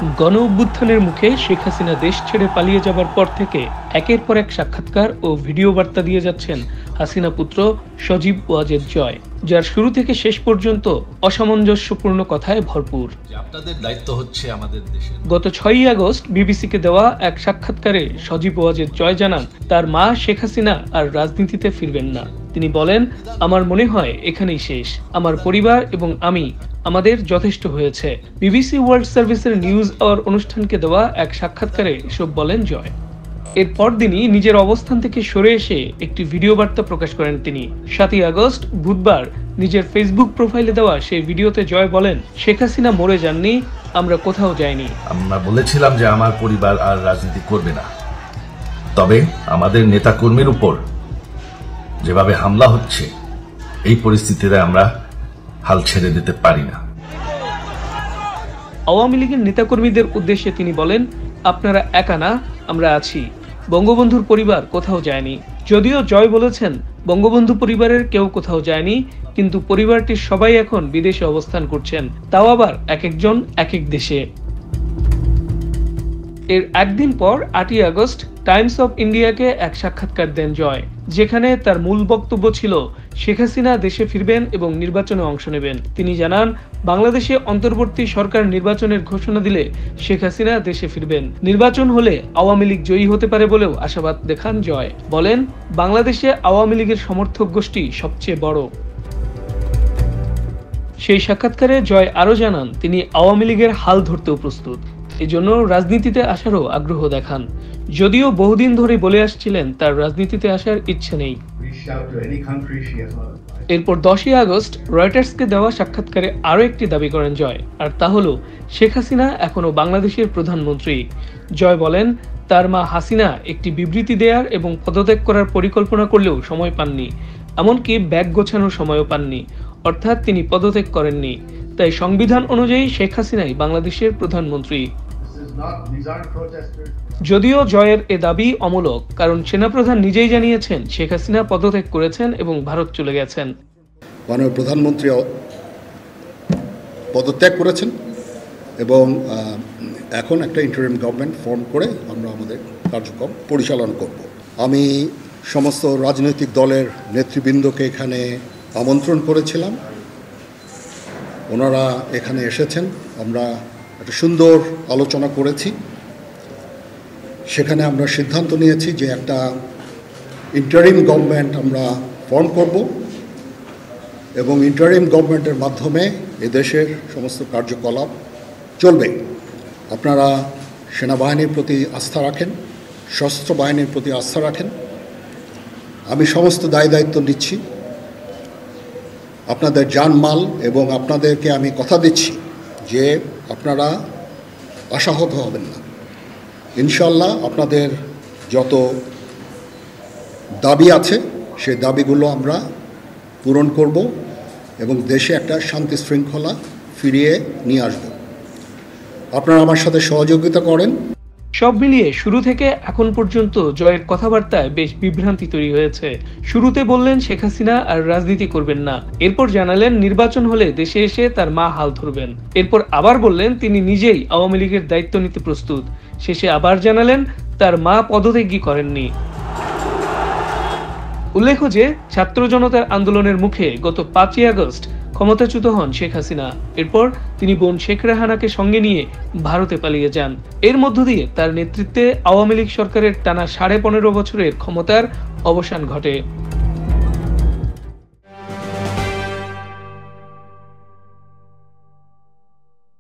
গণ অভ্যুত্থানের মুখে শেখ হাসিনা দেশ ছেড়ে পালিয়ে যাবার পর থেকে একের পর এক সাক্ষাৎকার ও ভিডিও বার্তা দিয়ে যাচ্ছেন হাসিনা পুত্র সজীব ওয়াজেদ জয়, যার শুরু থেকে শেষ পর্যন্ত অসামঞ্জস্যপূর্ণ কথায় ভরপুর। আপনাদের দায়িত্ব হচ্ছে আমাদের দেশে। গত 6ই আগস্ট বিবিসিকে দেওয়া এক সাক্ষাৎকারে সজীব ওয়াজেদ জয় জানান, তার মা শেখ হাসিনা আর রাজনীতিতে ফিরবেন না। তিনি বলেন, আমার মনে হয় এখানেই শেষ। আমার পরিবার এবং আমাদের যথেষ্ট হয়েছে। বিবিসি ওয়ার্ল্ড সার্ভিসের নিউজ আওয়ার অনুষ্ঠানকে দেওয়া এক সাক্ষাৎকারে এসব বলেন জয়। এর পরদিনই নিজের অবস্থান থেকে সরে এসে একটি ভিডিও বার্তা প্রকাশ করেন তিনি। 7ই আগস্ট বুধবার নিজের ফেসবুক প্রোফাইলে দেওয়া সেই ভিডিওতে জয় বলেন, শেখ হাসিনা মরে যাননি, আমরা কোথাও যাইনি। আমরা বলেছিলাম যে আমার পরিবার আর রাজনীতি করবে না, তবে আমাদের নেতাকর্মীর উপর যেভাবে হামলা হচ্ছে এই পরিস্থিতিতে আমরা হাল ছেড়ে দিতে পারি না। আওয়ামী লীগের নেতাকর্মীদের উদ্দেশ্যে তিনি বলেন, আপনারা একা না, আমরা আছি। বঙ্গবন্ধুর পরিবার কোথাও যায়নি। যদিও জয় বলেছেন বঙ্গবন্ধু পরিবারের কেউ কোথাও যায়নি, কিন্তু পরিবারটির সবাই এখন বিদেশে অবস্থান করছেন, তাও আবার এক একজন এক এক দেশে। এর একদিন পর 8ই আগস্ট টাইমস অফ ইন্ডিয়াকে এক সাক্ষাৎকার দেন জয়, যেখানে তার মূল বক্তব্য ছিল শেখ হাসিনা দেশে ফিরবেন এবং নির্বাচনে অংশ নেবেন। তিনি জানান, বাংলাদেশে অন্তর্বর্তী সরকার নির্বাচনের ঘোষণা দিলে শেখ হাসিনা দেশে ফিরবেন। নির্বাচন হলে আওয়ামী লীগ জয়ী হতে পারে বলেও আশাবাদ দেখান জয়। বলেন, বাংলাদেশে আওয়ামী লীগের সমর্থক গোষ্ঠী সবচেয়ে বড়। সেই সাক্ষাৎকারে জয় আরো জানান, তিনি আওয়ামী লীগের হাল ধরতেও প্রস্তুত, এজন্য রাজনীতিতে আসারও আগ্রহ দেখান। যদিও বহুদিন ধরে বলে আসছিলেন তার রাজনীতিতে আসার ইচ্ছে নেই। এরপর 10ই আগস্ট রয়টার্সকে দেওয়া সাক্ষাৎকারে আরো একটি দাবি করেন জয়, আর তা হলো শেখ হাসিনা এখনো বাংলাদেশের প্রধানমন্ত্রী। জয় বলেন, তার মা হাসিনা একটি বিবৃতি দেওয়ার এবং পদত্যাগ করার পরিকল্পনা করলেও সময় পাননি, এমনকি ব্যাগ গোছানোর সময়ও পাননি, অর্থাৎ তিনি পদত্যাগ করেননি। তাই সংবিধান অনুযায়ী শেখ হাসিনাই বাংলাদেশের প্রধানমন্ত্রী। যদিও জয়ের এ দাবি অমূলক, কারণ সেনাপ্রধান নিজেই জানিয়েছেন শেখ হাসিনা পদত্যাগ করেছেন এবং ভারত চলে গেছেন। মাননীয় প্রধানমন্ত্রী পদত্যাগ করেছেন এবং এখন একটা ইন্টারিম গভর্নমেন্ট ফর্ম করে আমরা আমাদের কার্যক্রম পরিচালনা করব। আমি সমস্ত রাজনৈতিক দলের নেতৃবৃন্দকে এখানে আমন্ত্রণ করেছিলাম, ওনারা এখানে এসেছেন। আমরা একটা সুন্দর আলোচনা করেছি। সেখানে আমরা সিদ্ধান্ত নিয়েছি যে একটা ইন্টারিম গভর্নমেন্ট আমরা ফর্ম করব এবং ইন্টারিম গভর্নমেন্টের মাধ্যমে এদেশের সমস্ত কার্যকলাপ চলবে। আপনারা সেনাবাহিনীর প্রতি আস্থা রাখেন, সশস্ত্র বাহিনীর প্রতি আস্থা রাখেন। আমি সমস্ত দায়িত্ব নিচ্ছি, আপনাদের জানমাল, এবং আপনাদেরকে আমি কথা দিচ্ছি যে আপনারা আশাহত হবেন না। ইনশাল্লাহ আপনাদের যত দাবি আছে সেই দাবিগুলো আমরা পূরণ করব এবং দেশে একটা শান্তি শৃঙ্খলা ফিরিয়ে নিয়ে আসব। আপনারা আমার সাথে সহযোগিতা করেন। সব মিলিয়ে শুরু থেকে এখন পর্যন্ত জয়ের কথাবার্তায় বেশ বিভ্রান্তি তৈরি হয়েছে। শুরুতে বললেন শেখ হাসিনা আর রাজনীতি করবেন না, এরপর জানালেন নির্বাচন হলে দেশে এসে তার মা হাল ধরবেন, এরপর আবার বললেন তিনি নিজেই আওয়ামী লীগের দায়িত্ব নিতে প্রস্তুত, শেষে আবার জানালেন তার মা পদত্যাগই করেননি। উল্লেখ্য যে ছাত্র জনতার আন্দোলনের মুখে গত 5ই আগস্ট ক্ষমতাচ্যুত হন শেখ হাসিনা। এরপর তিনি বোন শেখ রেহানাকে সঙ্গে নিয়ে ভারতে পালিয়ে যান। এর মধ্য দিয়ে তার নেতৃত্বে আওয়ামী লীগ সরকারের টানা 15.5 বছরের ক্ষমতার অবসান ঘটে।